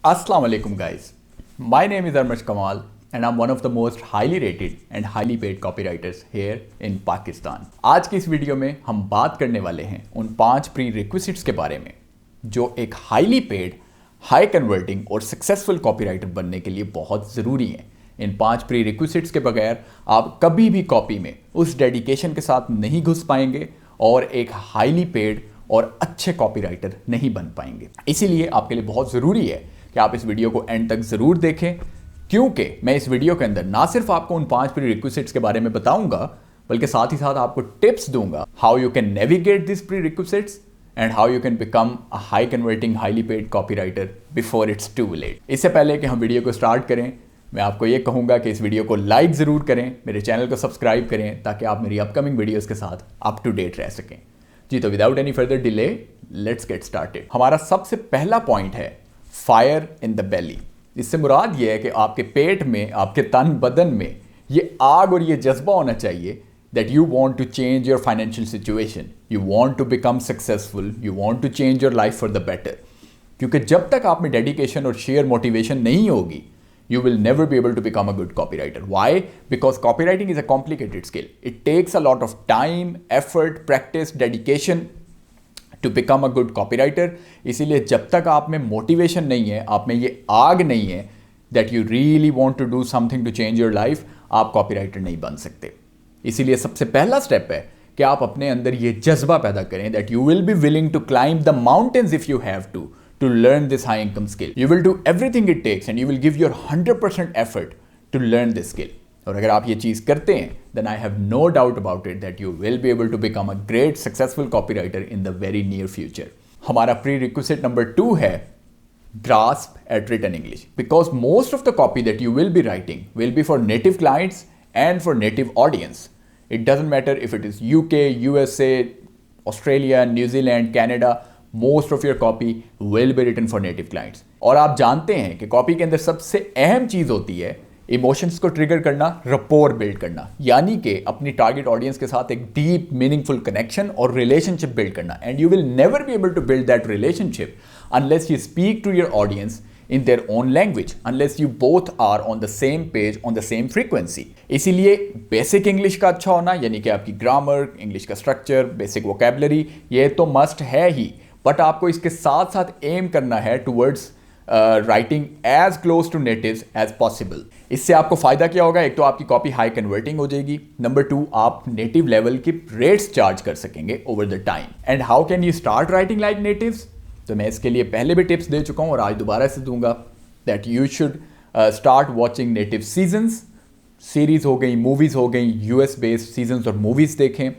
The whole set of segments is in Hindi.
Assalamu alaikum guys. My name is Armash Kamal and I'm one of the most highly rated and highly paid copywriters here in Pakistan. आज की इस वीडियो में हम बात करने वाले हैं उन 5 प्री रिक्विजिट्स के बारे में जो एक हाईली पेड, हाई कन्वर्टिंग और सक्सेसफुल कॉपीराइटर बनने के लिए बहुत ज़रूरी हैं। इन 5 प्री रिक्विजिट्स के बगैर आप कभी भी कॉपी में उस डेडिकेशन के साथ नहीं घुस पाएंगे और एक हाईली पेड और अच्छे कॉपीराइटर नहीं बन पाएंगे। इसीलिए आपके लिए बहुत ज़रूरी है कि आप इस वीडियो को एंड तक ज़रूर देखें, क्योंकि मैं इस वीडियो के अंदर ना सिर्फ आपको उन 5 प्री रिक्विजिट्स के बारे में बताऊंगा, बल्कि साथ ही साथ आपको टिप्स दूंगा how you can navigate this prerequisites and how you can become a high converting highly paid copywriter before it's too late. इससे पहले कि हम वीडियो को स्टार्ट करें, मैं आपको ये कहूँगा कि इस वीडियो को लाइक ज़रूर करें, मेरे चैनल को सब्सक्राइब करें ताकि आप मेरी अपकमिंग वीडियोज़ के साथ अप टू डेट रह सकें। जी तो without any further delay let's get started. हमारा सबसे पहला पॉइंट है फायर इन द बेली। इससे मुराद ये है कि आपके पेट में, आपके तन बदन में ये आग और ये जज्बा होना चाहिए that you want to change your financial situation, you want to become successful, you want to change your life for the better. क्योंकि जब तक आप में डेडिकेशन और शेयर मोटिवेशन नहीं होगी, you will never be able to become a good copywriter. Why? Because copywriting is a complicated skill. It takes a lot of time, effort, practice, dedication to become a good copywriter. इसीलिए जब तक आप में मोटिवेशन नहीं है, आप में ये आग नहीं है that you really want to do something to change your life, आप copywriter नहीं बन सकते। इसीलिए सबसे पहला स्टेप है कि आप अपने अंदर ये जज्बा पैदा करें that you will be willing to climb the mountains if you have to learn this high income skill. You will do everything it takes and you will give your 100% effort to learn this skill. और अगर आप ये चीज़ करते हैं, then I have no doubt about it that you will be able to become a great successful copywriter in the very near future. हमारा prerequisite number 2 है grasp at written English, because most of the copy that you will be writing will be for native clients and for native audience. It doesn't matter if it is UK, USA, Australia, New Zealand, Canada. Most of your copy will be written for native clients. और आप जानते हैं कि कॉपी के अंदर सबसे अहम चीज़ होती है इमोशंस को ट्रिगर करना, रपोर बिल्ड करना, यानी कि अपनी टारगेट ऑडियंस के साथ एक डीप मीनिंगफुल कनेक्शन और रिलेशनशिप बिल्ड करना। And you will never be able to build that relationship unless you speak to your audience in their own language, unless you both are on the same page, on the same frequency. इसीलिए बेसिक इंग्लिश का अच्छा होना, यानी कि आपकी ग्रामर, इंग्लिश का स्ट्रक्चर, बेसिक वोकेबलरी, ये तो मस्ट है ही, बट आपको इसके साथ साथ एम करना है towards writing as close to natives as possible. इससे आपको फ़ायदा क्या होगा? एक तो आपकी कॉपी हाई कन्वर्टिंग हो जाएगी, नंबर 2 आप नेटिव लेवल की रेट्स चार्ज कर सकेंगे over the time. And how can you start writing like natives? तो मैं इसके लिए पहले भी टिप्स दे चुका हूँ और आज दोबारा से दूंगा that you should start watching native seasons. Series हो गई, मूवीज़ हो गई, यूएस बेस्ड सीजन्स और मूवीज़ देखें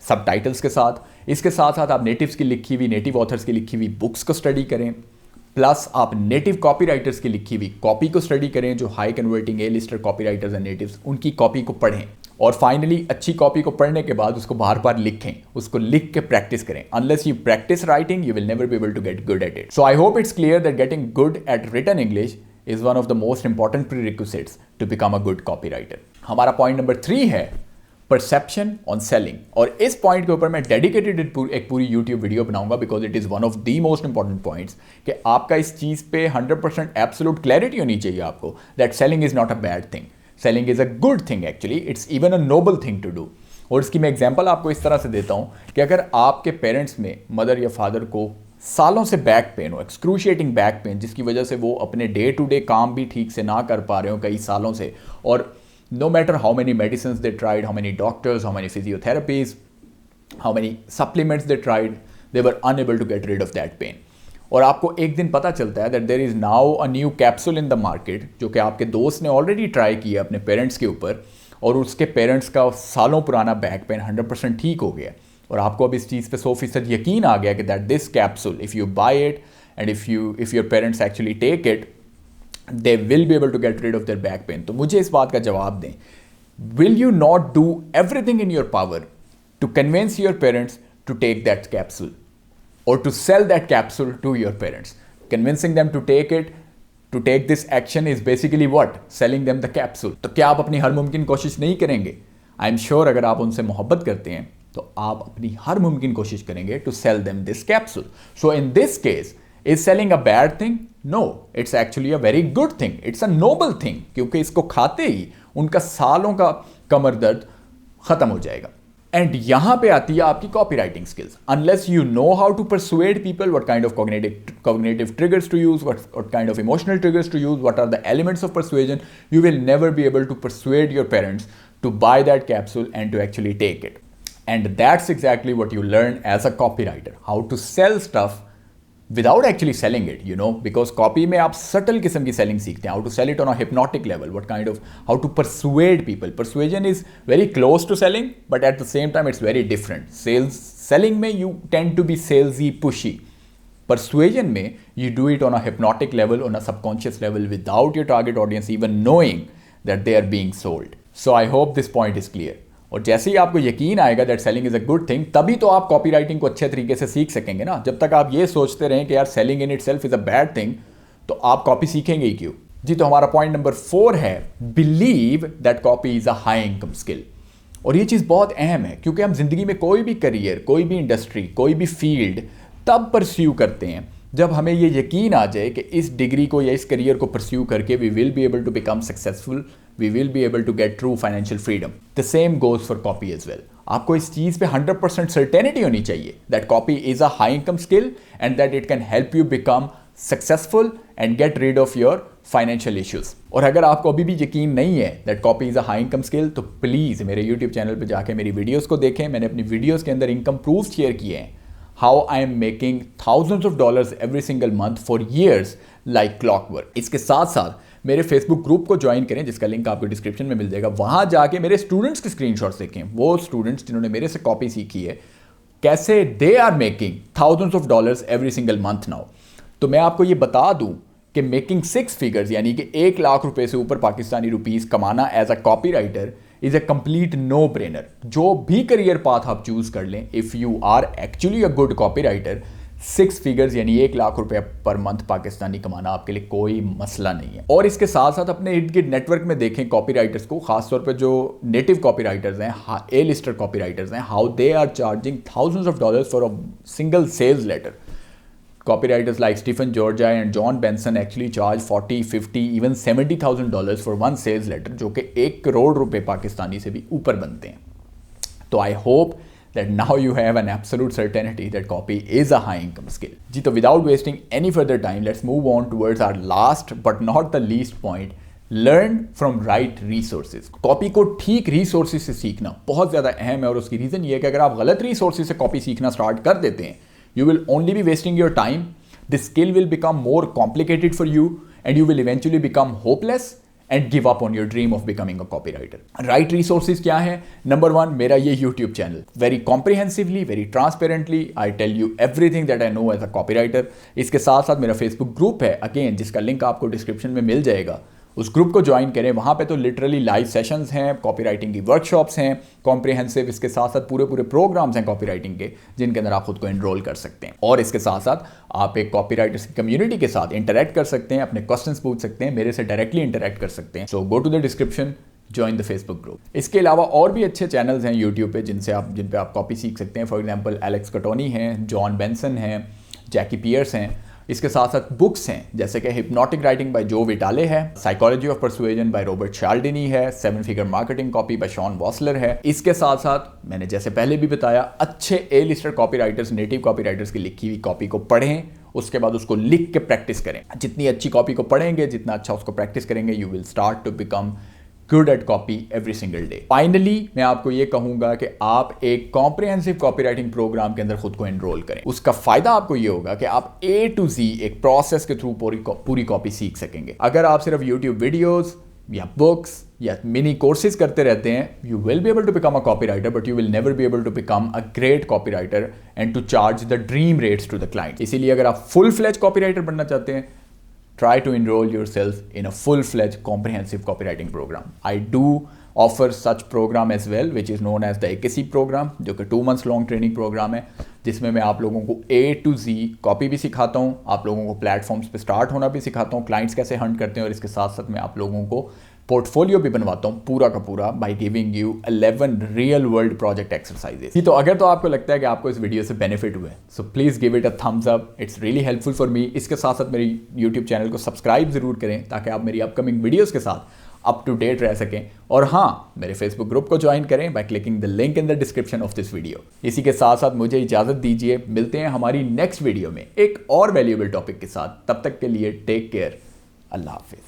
सब टाइटल्स के साथ। इसके साथ साथ आप नेटिव्स की लिखी हुई, नेटिव ऑथर्स की लिखी हुई बुक्स को स्टडी करें, प्लस आप नेटिव कॉपी राइटर्स की लिखी हुई कॉपी को स्टडी करें, जो high converting A lister copy writers and natives, उनकी कॉपी को पढ़ें। और फाइनली अच्छी कॉपी को पढ़ने के बाद उसको बार बार लिखें, उसको लिख के प्रैक्टिस करें। Unless you practise writing you will never be able to get good at it. So I hope it's clear that getting good at written English is one of the most important prerequisites to become a good copywriter. हमारा पॉइंट नंबर 3 है परसेप्शन ऑन सेलिंग। और इस पॉइंट के ऊपर मैं डेडिकेटेड एक पूरी यूट्यूब वीडियो बनाऊंगा, because it is one of the most important points कि आपका इस चीज़ पे 100% एब्सोल्यूट क्लैरिटी होनी चाहिए आपको that selling is not a bad thing, selling is a good thing, actually it's even a noble thing to do. और इसकी मैं एग्जांपल आपको इस तरह से देता हूँ कि अगर आपके पेरेंट्स में मदर या फादर को सालों से बैक पेन हो, एक्सक्रूशिएटिंग बैक पेन, जिसकी वजह से वो अपने डे टू डे काम भी ठीक से ना कर पा रहे हो कई सालों से, और no matter how many medicines they tried, how many doctors, how many physiotherapies, how many supplements they tried, they were unable to get rid of that pain. और आपको एक दिन पता चलता है that there is now a new capsule in the market, जो कि आपके दोस्त ने ऑलरेडी ट्राई किया अपने पेरेंट्स के ऊपर, और उसके पेरेंट्स का सालों पुराना बैक पेन 100% ठीक हो गया। और आपको अब इस चीज़ पे 100% यकीन आ गया कि that this capsule, if you buy it and if your parents actually take it, they will be able to get rid of their back pain. तो मुझे इस बात का जवाब दें, will you not do everything in your power to convince your parents to take that capsule or to sell that capsule to your parents? Convincing them to take this action is basically what? Selling them the capsule. तो क्या आप अपनी हर मुमकिन कोशिश नहीं करेंगे? आई एम श्योर अगर आप उनसे मोहब्बत करते हैं तो आप अपनी हर मुमकिन कोशिश करेंगे to sell them this capsule. So in this case, is selling a bad thing? No, it's actually a very good thing, it's a noble thing, क्योंकि इसको खाते ही उनका सालों का कमर दर्द खत्म हो जाएगा। एंड यहां पे आती है आपकी copy writing skills. Unless you know how to persuade people, what kind of cognitive triggers to use, what kind of emotional triggers to use, what are the elements of persuasion, you will never be able to persuade your parents to buy that capsule and to actually take it. And that's exactly what you learn as a copywriter, how to sell stuff without actually selling it, because copy में आप subtle किस्म की selling सीखते हैं, how to sell it on a hypnotic level, how to persuade people. Persuasion is very close to selling, but at the same time it's very different. Selling में you tend to be salesy, pushy. Persuasion में you do it on a hypnotic level, on a subconscious level, without your target audience even knowing that they are being sold. So I hope this point is clear. और जैसे ही आपको यकीन आएगा that selling is a good thing, तभी तो आप कॉपी राइटिंग को अच्छे तरीके से सीख सकेंगे ना। जब तक आप ये सोचते रहें कि यार selling in itself is a bad thing, तो आप कॉपी सीखेंगे ही क्यों? जी, तो हमारा पॉइंट नंबर 4 है, believe that copy is a high income skill. और ये चीज़ बहुत अहम है, क्योंकि हम जिंदगी में कोई भी करियर, कोई भी इंडस्ट्री, कोई भी फील्ड तब परस्यू करते हैं जब हमें ये यकीन आ जाए कि इस डिग्री को या इस करियर को परस्यू करके we will be able to become successful, we will be able to get true financial freedom. The same goes for copy as well. आपको इस चीज़ पे 100% सर्टेनिटी होनी चाहिए that copy is a high income skill and that it can help you become successful and get rid of your financial issues. और अगर आपको अभी भी यकीन नहीं है that copy is a high income skill, तो प्लीज़ मेरे यूट्यूब चैनल पर जाके मेरी वीडियोज़ को देखें। मैंने अपनी वीडियोज़ के अंदर इनकम प्रूफ शेयर किए हैं, how I am making thousands of dollars every single month for years like clockwork. इसके साथ साथ मेरे फेसबुक ग्रुप को ज्वाइन करें, जिसका लिंक आपको डिस्क्रिप्शन में मिल जाएगा। वहां जाके मेरे स्टूडेंट्स के स्क्रीनशॉट्स देखें, वो स्टूडेंट्स जिन्होंने मेरे से कॉपी सीखी है, कैसे they are making thousands of dollars every single month now. तो मैं आपको ये बता दूं कि मेकिंग 6 फिगर्स यानी कि 1 लाख रुपए से ऊपर पाकिस्तानी रुपीस कमाना as a copy writer is a complete no brainer. जो भी करियर पाथ आप चूज कर लें, if you are actually a good copy writer, 6 figures यानी 1 लाख रुपए पर मंथ पाकिस्तानी कमाना आपके लिए कोई मसला नहीं है। और इसके साथ साथ अपने इर्द गिर्द नेटवर्क में देखें कॉपी राइटर्स को, खासतौर पर जो नेटिव कॉपी राइटर्स हैं, ए लिस्टर कॉपी राइटर्स हैं, how they are charging thousands of dollars for a single sales letter. Copywriters like Stephen Georgi and John Benson actually charge 40, 50, even $70,000 for one sales letter, जो कि 1 करोड़ रुपए पाकिस्तानी से भी ऊपर बनते हैं। तो I hope that now you have an absolute certainty that copy is a high income skill. जी, तो without wasting any further time, let's move on towards our last but not the least point. Learn from right resources. Copy को ठीक resources से सीखना बहुत ज़्यादा अहम है, और उसकी रीज़न ये है कि अगर आप गलत resources से कॉपी सीखना स्टार्ट कर देते हैं, you will only be wasting your time. The skill will become more complicated for you and you will eventually become hopeless and give up on your dream of becoming a copywriter. Right resources क्या है? Number 1, मेरा ये YouTube channel. Very comprehensively, very transparently, I tell you everything that I know as a copywriter. इसके साथ साथ मेरा Facebook group है, again जिसका लिंक आपको डिस्क्रिप्शन में मिल जाएगा। उस ग्रुप को ज्वाइन करें, वहाँ पे तो लिटरली लाइव सेशंस हैं, कॉपी राइटिंग की वर्कशॉप्स हैं, कॉम्प्रिहेंसिव, इसके साथ साथ पूरे प्रोग्राम्स हैं कॉपी राइटिंग के, जिनके अंदर आप खुद को एनरोल कर सकते हैं। और इसके साथ साथ आप एक कॉपी राइटर्स की कम्युनिटी के साथ इंटरेक्ट कर सकते हैं, अपने क्वेश्चंस पूछ सकते हैं, मेरे से डायरेक्टली इंटरेक्ट कर सकते हैं। So go to the description, join the Facebook group. इसके अलावा और भी अच्छे चैनल्स हैं यूट्यूब पे जिन पे आप कॉपी सीख सकते हैं। फॉर एग्जाम्पल एलेक्स कटोनी हैं, जॉन बेंसन हैं, जैकी पियर्स हैं। इसके साथ साथ बुक्स हैं जैसे कि hypnotic writing by Joe Vitale है, psychology of persuasion by Robert Cialdini है, 7 figure marketing copy by Sean Vosler है। इसके साथ साथ मैंने जैसे पहले भी बताया, अच्छे A lister copy writers, native copy writers की लिखी हुई कॉपी को पढ़ें, उसके बाद उसको लिख के प्रैक्टिस करें। जितनी अच्छी कॉपी को पढ़ेंगे, जितना अच्छा उसको प्रैक्टिस करेंगे, you will start to become good at copy every single day. Finally मैं आपको ये कहूंगा कि आप एक कॉम्प्रिहेंसिव कॉपी राइटिंग प्रोग्राम के अंदर खुद को एनरोल करें। उसका फायदा आपको ये होगा कि आप A to Z एक प्रोसेस के थ्रू पूरी कॉपी सीख सकेंगे। अगर आप सिर्फ यूट्यूब वीडियोस या बुक्स या मिनी कोर्सेज करते रहते हैं, you will be able to become a copy writer, but you will never be able to become a great copy writer and to charge the dream rates to the client. इसीलिए अगर आप फुल फ्लेज कॉपी राइटर बनना चाहते हैं, try to enroll yourself in a full-fledged comprehensive copywriting program. I do offer such program as well, which is known as the AKC program, जो कि 2 months long training program है, जिसमें मैं आप लोगों को A to Z कॉपी भी सिखाता हूँ, आप लोगों को प्लेटफॉर्म्स पे स्टार्ट होना भी सिखाता हूँ, क्लाइंट्स कैसे हंट करते हैं, और इसके साथ साथ मैं आप लोगों को पोर्टफोलियो भी बनवाता हूँ पूरा का पूरा by giving you 11 real world project exercises. तो अगर तो आपको लगता है कि आपको इस वीडियो से बेनिफिट हुए, so please give it a thumbs up, it's really helpful for me. इसके साथ साथ मेरी यूट्यूब चैनल को सब्सक्राइब जरूर करें ताकि आप मेरी अपकमिंग वीडियोज़ के साथ अप टू डेट रह सकें। और हाँ, मेरे फेसबुक ग्रुप को ज्वाइन करें by clicking the link in the description of this video. इसी के साथ साथ मुझे इजाज़त दीजिए, मिलते हैं हमारी नेक्स्ट वीडियो में एक और वैल्यूएबल टॉपिक के साथ। तब तक के लिए टेक केयर, अल्लाह हाफिज़।